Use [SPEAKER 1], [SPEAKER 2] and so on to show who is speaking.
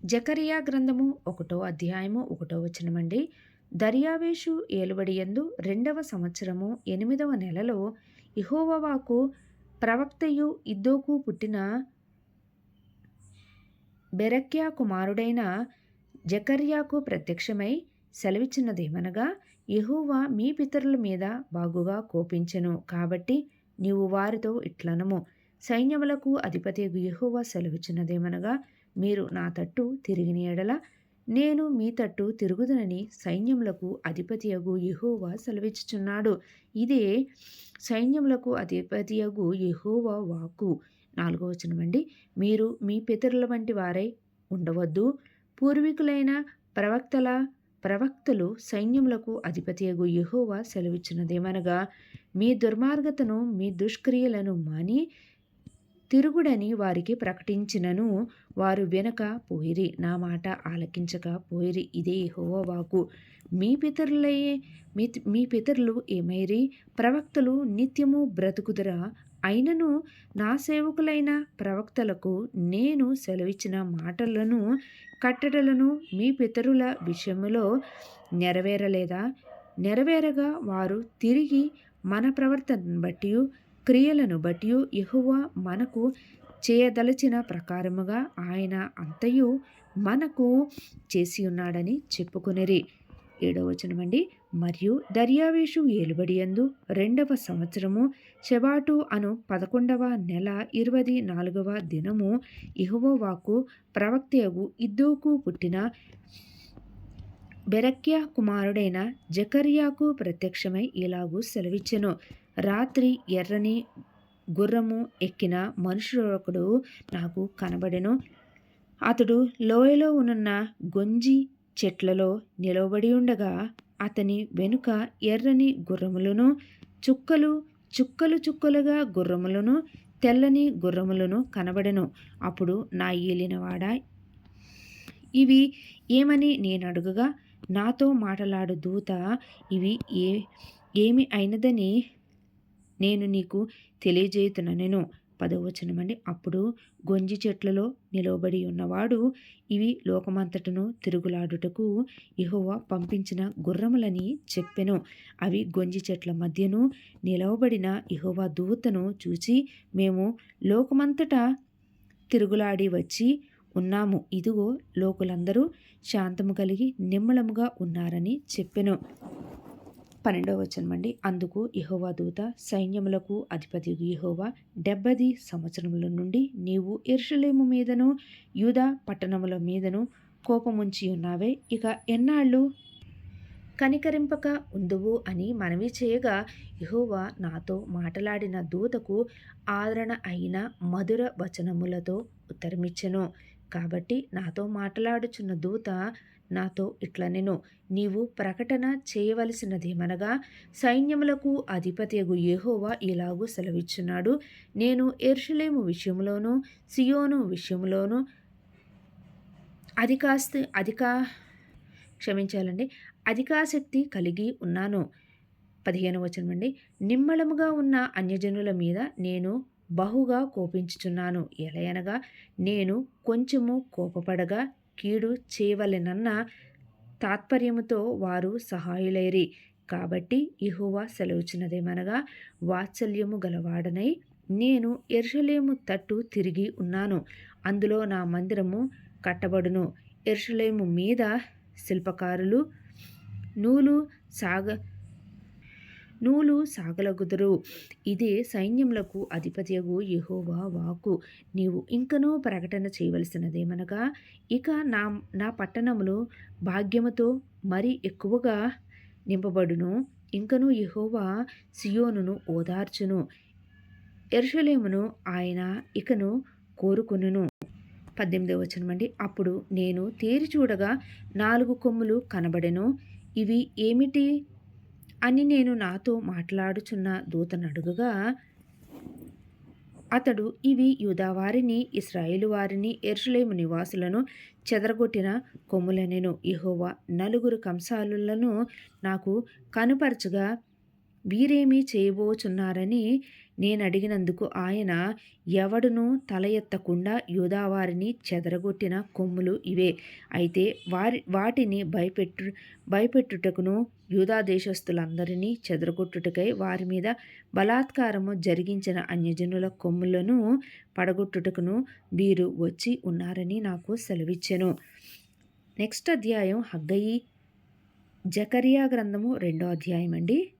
[SPEAKER 1] జకరియా గ్రంథము 1వ అధ్యాయము 1వ వచనమండి. దర్యావేషు ఏలుబడియందు 2వ సంవత్సరము 8వ నెలలో యెహోవా వాక్కు ప్రవక్తయు ఇద్దోకు పుట్టిన బెరక్యా కుమారుడైన జకర్యాకు ప్రత్యక్షమై సెలవిచ్చినదేమనగా, యెహోవా మీ పితరుల మీద బాగుగా కోపించెను. కాబట్టి నీవు వారితో ఇట్లనము, సైన్యములకు అధిపతియగు యెహోవా సెలవిచ్చినదేమనగా, మీరు నా తట్టు తిరిగిన ఎడల నేను మీ తట్టు తిరుగుదునని సైన్యములకు అధిపతియగు యెహోవా సెలవిచ్చుచున్నాడు. ఇదే సైన్యములకు అధిపతియగు యెహోవా వాక్కు. 4వ వచనమండి. మీరు మీ పితరుల వంటి వారై ఉండవద్దు. పూర్వీకులైన ప్రవక్తలు సైన్యములకు అధిపతియగు యెహోవా సెలవిచ్చినదేమనగా, మీ దుర్మార్గతను మీ దుష్క్రియలను మాని తిరుగుడని వారికి ప్రకటించినను వారు వినక పోయిరి, నా మాట ఆలకించక పోయిరి. ఇదే యెహోవా వాక్కు. మీ పితరులు ఏమైరి? ప్రవక్తలు నిత్యము బ్రతుకుదురా? అయినను నా సేవకులైన ప్రవక్తలకు నేను సెలవిచ్చిన మాటలను కట్టడలను మీ పితరుల విషయములో నెరవేరలేదా? నెరవేరగా వారు తిరిగి మన ప్రవర్తనను బట్టి క్రియలను బట్టి యెహోవా మనకు చేయదలచిన ప్రకారముగా ఆయన అంతయు మనకు చేసి ఉన్నాడని చెప్పుకొనిరి. 7వ వచనమండి. మరియు దర్యావేషు ఏలుబడియందు 2వ సంవత్సరము షెబాటు అను 11వ నెల 24వ దినము యెహోవా వాక్కు ప్రవక్తయగు ఇద్దోకు పుట్టిన బెరక్యా కుమారుడైన జకర్యాకు ప్రత్యక్షమై ఇలాగు సెలవిచ్చెను. రాత్రి ఎర్రని గుర్రము ఎక్కిన మనుష్యుడొకడు నాకు కనబడెను. అతడు లోయలో ఉన్న గొంజి చెట్లలో నిలవబడి ఉండగా అతని వెనుక ఎర్రని గుర్రములను చుక్కలుగా గుర్రములను తెల్లని గుర్రములను కనబడెను. అప్పుడు నా ఏలినవాడా, ఇవి ఏమని నేనడుగగా, నాతో మాటలాడు దూత, ఇవి ఏమి అయినదని నేను నీకు తెలియజేయుచున్నానెను. 10వ వచనమండి. అప్పుడు గొంజి చెట్లలో నిలవబడి ఉన్నవాడు, ఇవి లోకమంతటను తిరుగులాడుటకు యెహోవా పంపించిన గుర్రములని చెప్పెను. అవి గొంజి చెట్ల మధ్యను నిలవబడిన యెహోవా దూతను చూచి, మేము లోకమంతటా తిరుగులాడి వచ్చి ఉన్నాము. ఇదిగో లోకులందరూ శాంతము కలిగి నిమ్మళముగా ఉన్నారని చెప్పెను. 12వ వచనమండి. అందుకు యెహోవా దూత, సైన్యములకు అధిపతియగు యెహోవా 70 సంవత్సరముల నుండి నీవు యెరూషలేము మీదను యూదా పట్టణముల మీదను కోపముంచి ఉన్నావే, ఇక ఎన్నాళ్ళు కనికరింపక ఉందువు అని మనవి చేయగా, యెహోవా నాతో మాటలాడిన దూతకు ఆదరణ అయిన మధుర వచనములతో ఉత్తరమిచ్చెను. కాబట్టి నాతో మాటలాడుచున్న దూత నాతో ఇట్లనెను, నీవు ప్రకటన చేయవలసినదేమనగా, సైన్యములకు అధిపతియగు యెహోవా ఇలాగు సెలవిచ్చున్నాడు, నేను యెరూషలేము విషయములోను సీయోను విషయములోను అధికాసక్తి కలిగి ఉన్నాను. 15వ వచనమండి. నిమ్మళముగా ఉన్న అన్యజనుల మీద నేను బహుగా కోపించుచున్నాను. ఎలయనగా నేను కొంచెము కోపపడగా కీడు చేయవలెనన్న తాత్పర్యముతో వారు సహాయులైరి. కాబట్టి యెహోవా సెలవిచ్చినదేమనగా, వాత్సల్యము గలవాడనై నేను యెరూషలేము తట్టు తిరిగి ఉన్నాను. అందులో నా మందిరము కట్టబడును. యెరూషలేము మీద శిల్పకారులు నూలు సాగలగుదురు. ఇదే సైన్యములకు అధిపతియగు యెహోవా వాక్కు. నీవు ఇంకనూ ప్రకటన చేయవలసినదేమనగా, ఇక నా పట్టణములు భాగ్యముతో మరి ఎక్కువగా నింపబడును. ఇంకనూ యెహోవా సీయోనును ఓదార్చును, యెరూషలేమును ఆయన ఇకను కోరుకొనును. 18వ వచనమండి. అప్పుడు నేను తేరి చూడగా 4 కొమ్ములు కనబడెను. ఇవి ఏమిటి అని నేను నాతో మాట్లాడుచున్న దూతనడుగగా, అతడు, ఇవి యూదావారిని ఇశ్రాయేలు వారిని యెరూషలేము నివాసులను చెదరగొట్టిన కొమ్ములనెను. యెహోవా 4 కంసాలులను నాకు కనుపరచగా వీరేమి చేయబోచున్నారని నేనడిగినందుకు ఆయన, ఎవడునూ తల ఎత్తకుండా యూదావారిని చెదరగొట్టిన కొమ్ములు ఇవే. అయితే వాటిని భయపెట్టుటకును, యూదా దేశస్థులందరినీ చెదరగొట్టుటకై వారి మీద బలాత్కారము జరిగించిన అన్యజనుల కొమ్ములను పడగొట్టుటకును వీరు వచ్చి ఉన్నారని నాకు సెలవిచ్చెను. నెక్స్ట్ అధ్యాయం హగ్గయి జకర్యా గ్రంథము 2వ అధ్యాయం అండి.